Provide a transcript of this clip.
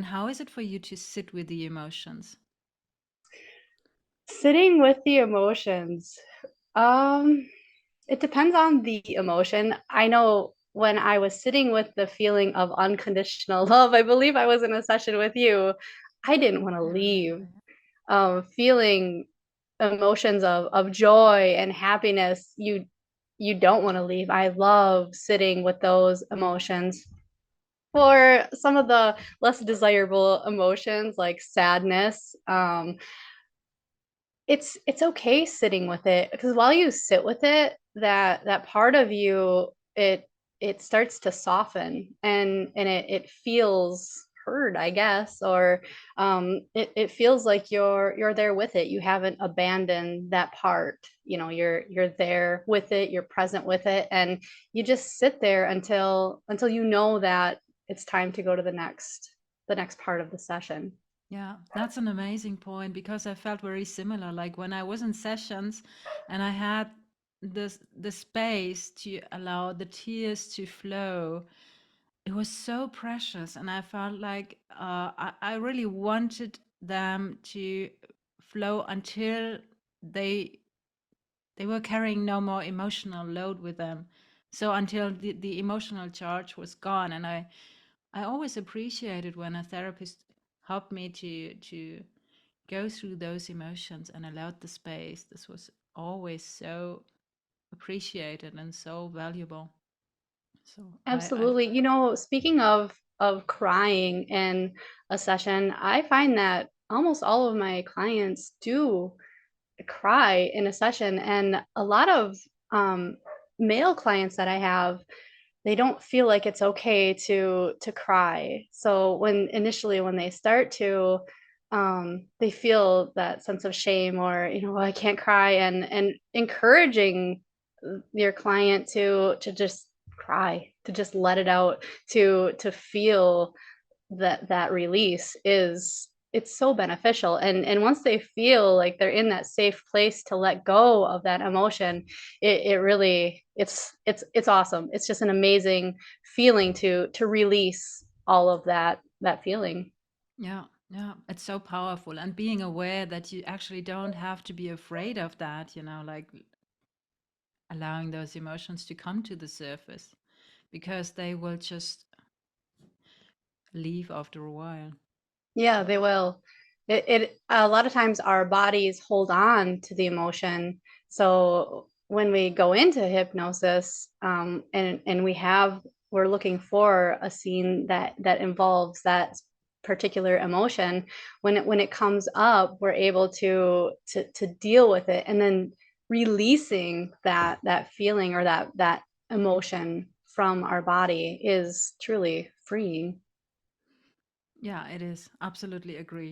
And how is it for you to sit with the emotions? Sitting with the emotions. Um, it depends on the emotion. I know when I was sitting with the feeling of unconditional love, I believe I was in a session with you. I didn't want to I remember. leave. Feeling emotions of joy and happiness, you don't want to leave. I love sitting with those emotions. For some of the less desirable emotions like sadness, it's okay sitting with it because while you sit with it, that part of you, it starts to soften and it feels heard, I guess, or it feels like you're there with it. You haven't abandoned that part. You're there with it, you're present with it, and you just sit there until you know that it's time to go to the next part of the session. Yeah, that's an amazing point because I felt very similar. Like when I was in sessions and I had the space to allow the tears to flow, it was so precious, and I felt like I really wanted them to flow until they they were carrying no more emotional load with them. So until the emotional charge was gone, and I always appreciated when a therapist helped me to go through those emotions and allowed the space. This was always so appreciated and so valuable. So I Absolutely. Speaking of crying in a session, I find that almost all of my clients do cry in a session, and a lot of um, male clients that I have, they don't feel like it's okay to cry. So when they start to, they feel that sense of shame, or "Well, I can't cry," and encouraging your client to just cry, to just let it out, to feel that release, it's so beneficial. And once they feel like they're in that safe place to let go of that emotion, it really, it's awesome. It's just an amazing feeling to release all of that feeling. Yeah, yeah, it's so powerful. And being aware that you actually don't have to be afraid of that, like allowing those emotions to come to the surface because they will just leave after a while. Yeah, they will. It a lot of times our bodies hold on to the emotion. So when we go into hypnosis, and we're looking for a scene that involves that particular emotion, when it comes up, we're able to deal with it, and then releasing that feeling or that emotion from our body is truly freeing. Yeah, it is. Absolutely agree.